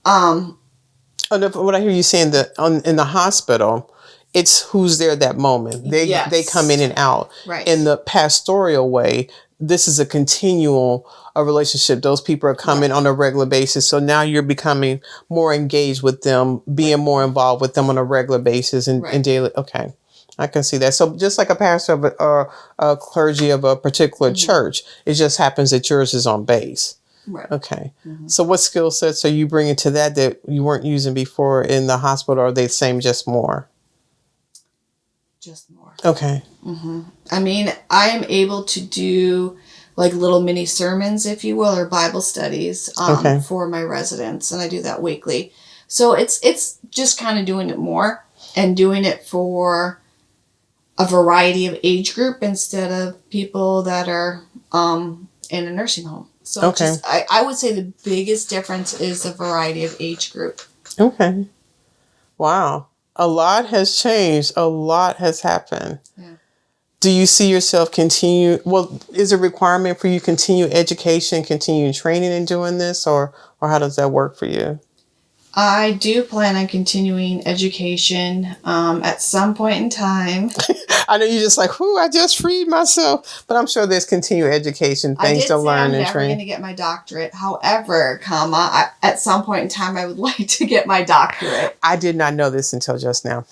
What I hear you saying in the hospital, it's who's there that moment. They come in and out. Right. In the pastoral way, this is a continual relationship. Those people are coming on a regular basis. So now you're becoming more engaged with them, being more involved with them on a regular basis and daily. Okay. I can see that. So just like a pastor or a clergy of a particular church, it just happens that yours is on base. Right. Okay. So what skill sets are you bringing to that you weren't using before in the hospital? Or are they the same, just more? Just more. Okay. I mean, I am able to do like little mini sermons, if you will, or Bible studies for my residents, and I do that weekly. So it's just kind of doing it more and doing it for a variety of age group instead of people that are in a nursing home. So I would say the biggest difference is the variety of age group. Okay. Wow. A lot has changed. A lot has happened. Yeah. Do you see yourself continue? Well, is it a requirement for you to continue education, continue training and doing this, or how does that work for you? I do plan on continuing education at some point in time. I know you're just like, whoo, I just freed myself. But I'm sure there's continued education, things to learn and I'm never train. going to get my doctorate. However, at some point in time, I would like to get my doctorate. I did not know this until just now.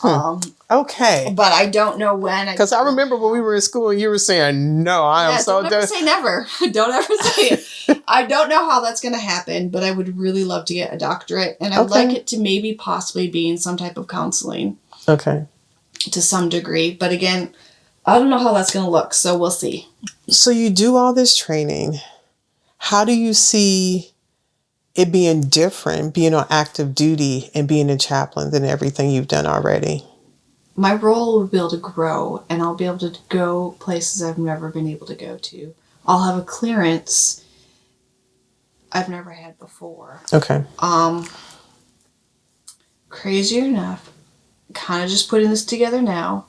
Okay. But I don't know when. Because I remember when we were in school, you were saying, no, I am so don't ever say never. Don't ever say it. I don't know how that's going to happen, but I would really love to get a doctorate. And I would like it to maybe possibly be in some type of counseling. Okay. To some degree. But again, I don't know how that's going to look. So we'll see. So you do all this training. How do you see it being different, being on active duty and being a chaplain than everything you've done already? My role will be able to grow, and I'll be able to go places I've never been able to go to. I'll have a clearance I've never had before. Okay. Crazier enough, kind of just putting this together now,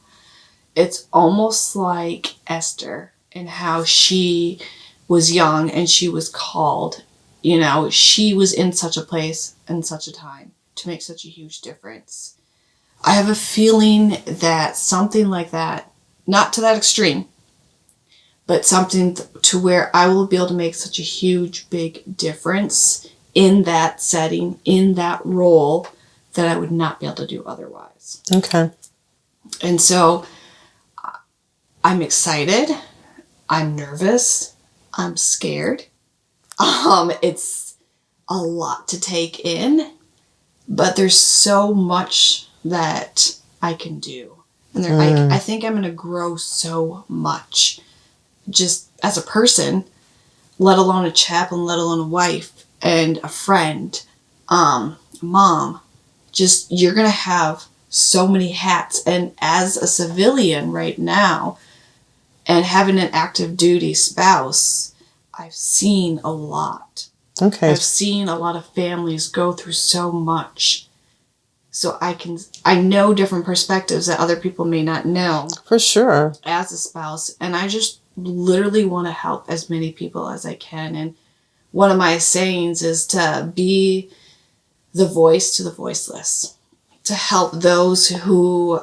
it's almost like Esther and how she was young and she was called. You know, she was in such a place and such a time to make such a huge difference. I have a feeling that something like that, not to that extreme, but something to where I will be able to make such a huge, big difference in that setting, in that role, that I would not be able to do otherwise. Okay. And so I'm excited. I'm nervous. I'm scared. It's a lot to take in, but there's so much that I can do. And I think I'm going to grow so much just as a person, let alone a chaplain, let alone a wife and a friend, mom. Just, you're going to have so many hats. And as a civilian right now and having an active duty spouse, I've seen a lot. Okay. I've seen a lot of families go through so much. So I know different perspectives that other people may not know. For sure. As a spouse. And I just literally want to help as many people as I can. And one of my sayings is to be the voice to the voiceless. To help those who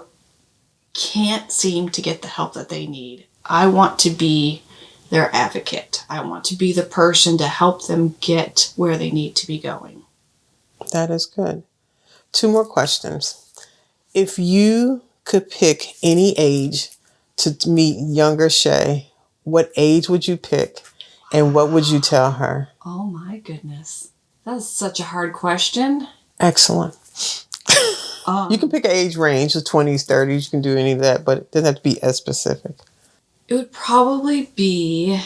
can't seem to get the help that they need. I want to be their advocate. I want to be the person to help them get where they need to be going. That is good. 2 more questions. If you could pick any age to meet younger Shay, what age would you pick and what would you tell her? Oh my goodness. That's such a hard question. Excellent. You can pick an age range, the 20s, 30s, you can do any of that, but it doesn't have to be as specific. It would probably be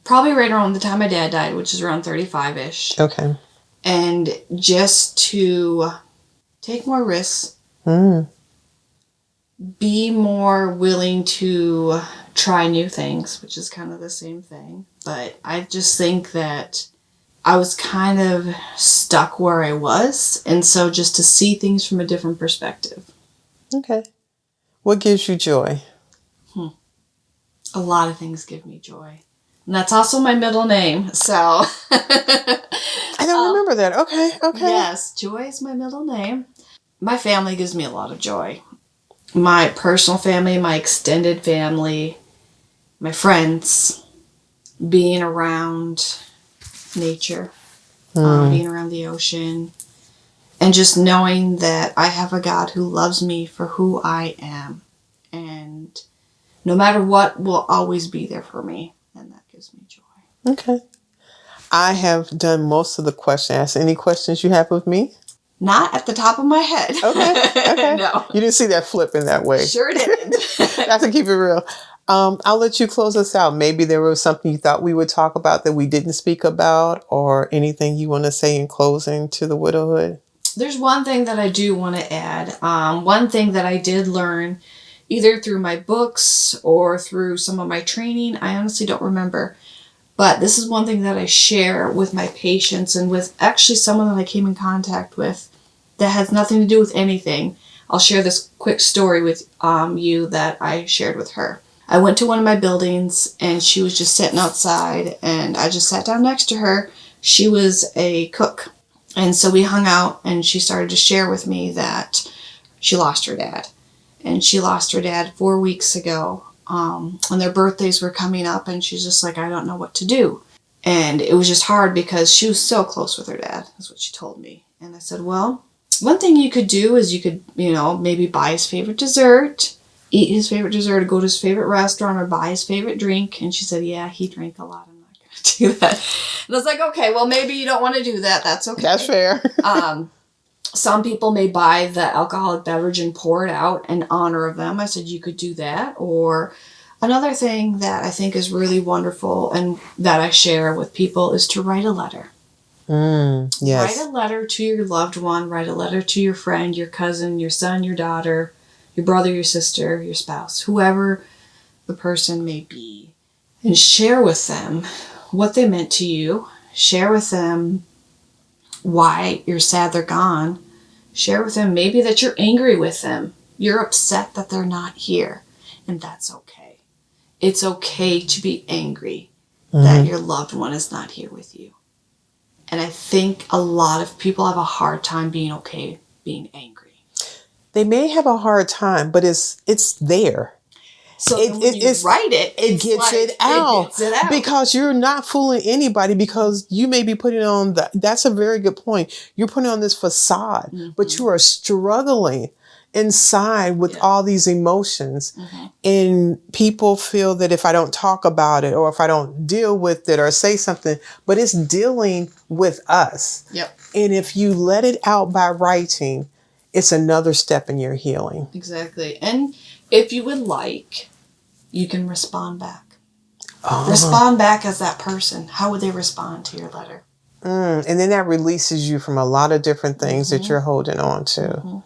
probably right around the time my dad died, which is around 35-ish. Okay. And just to take more risks, be more willing to try new things, which is kind of the same thing. But I just think that I was kind of stuck where I was. And so just to see things from a different perspective. Okay. What gives you joy? A lot of things give me joy. And that's also my middle name. So. I don't remember that. Okay. Yes, Joy is my middle name. My family gives me a lot of joy. My personal family, my extended family, my friends, being around nature, being around the ocean, and just knowing that I have a God who loves me for who I am. And no matter what, will always be there for me. And that gives me joy. Okay. I have done most of the questions. Ask any questions you have of me? Not at the top of my head. Okay. No. You didn't see that flip in that way. Sure didn't. I have to keep it real. I'll let you close us out. Maybe there was something you thought we would talk about that we didn't speak about, or anything you want to say in closing to the widowhood. There's one thing that I do want to add. One thing that I did learn, either through my books or through some of my training, I honestly don't remember. But this is one thing that I share with my patients and with actually someone that I came in contact with that has nothing to do with anything. I'll share this quick story with you that I shared with her. I went to one of my buildings and she was just sitting outside and I just sat down next to her. She was a cook. And so we hung out and she started to share with me that she lost her dad. And she lost her dad 4 weeks ago. And their birthdays were coming up, and she's just like, I don't know what to do. And it was just hard because she was so close with her dad. That's what she told me. And I said, well, one thing you could do is you could, maybe buy his favorite dessert, eat his favorite dessert, or go to his favorite restaurant, or buy his favorite drink. And she said, yeah, he drank a lot. I'm not going to do that. And I was like, okay, well, maybe you don't want to do that. That's okay. That's fair. Some people may buy the alcoholic beverage and pour it out in honor of them. I said you could do that. Or another thing that I think is really wonderful and that I share with people is to write a letter. Yes. Write a letter to your loved one. Write a letter to your friend, your cousin, your son, your daughter, your brother, your sister, your spouse, whoever the person may be. And share with them what they meant to you. Share with them why you're sad they're gone. Share with them maybe that you're angry with them. You're upset that they're not here. And that's okay. It's okay to be angry that your loved one is not here with you. And I think a lot of people have a hard time being okay being angry. They may have a hard time, but it's there. So when you write it, it gets it out. It gets it out. Because you're not fooling anybody, because you may be putting on that's a very good point. You're putting on this facade, but you are struggling inside with all these emotions. And people feel that if I don't talk about it, or if I don't deal with it or say something, but it's dealing with us. Yep. And if you let it out by writing, it's another step in your healing. Exactly. And if you would like, you can respond back. Respond back as that person. How would they respond to your letter? And then that releases you from a lot of different things that you're holding on to.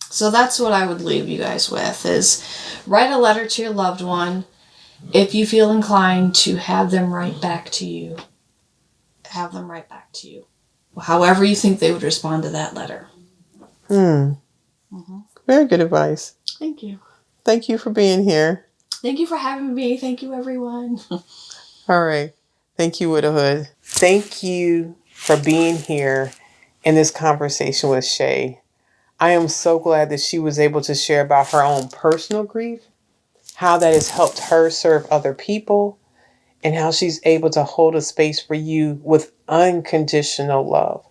So that's what I would leave you guys with, is write a letter to your loved one. If you feel inclined to have them write back to you, have them write back to you. However you think they would respond to that letter. Very good advice. Thank you. Thank you for being here. Thank you for having me. Thank you, everyone. All right. Thank you, Widowhood. Thank you for being here in this conversation with Shay. I am so glad that she was able to share about her own personal grief, how that has helped her serve other people, and how she's able to hold a space for you with unconditional love.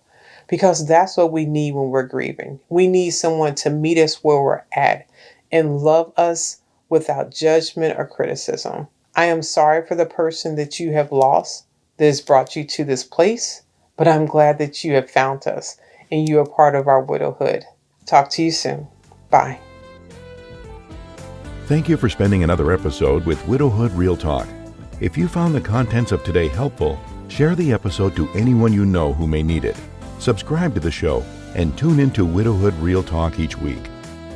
Because that's what we need when we're grieving. We need someone to meet us where we're at and love us without judgment or criticism. I am sorry for the person that you have lost that has brought you to this place, but I'm glad that you have found us and you are part of our widowhood. Talk to you soon. Bye. Thank you for spending another episode with Widowhood Real Talk. If you found the contents of today helpful, share the episode to anyone you know who may need it. Subscribe to the show and tune into Widowhood Real Talk each week.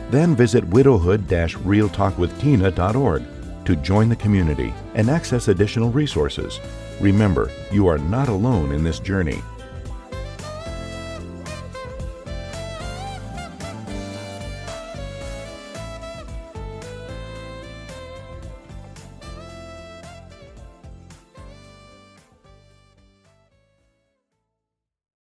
Then visit widowhood-realtalkwithtina.org to join the community and access additional resources. Remember, you are not alone in this journey.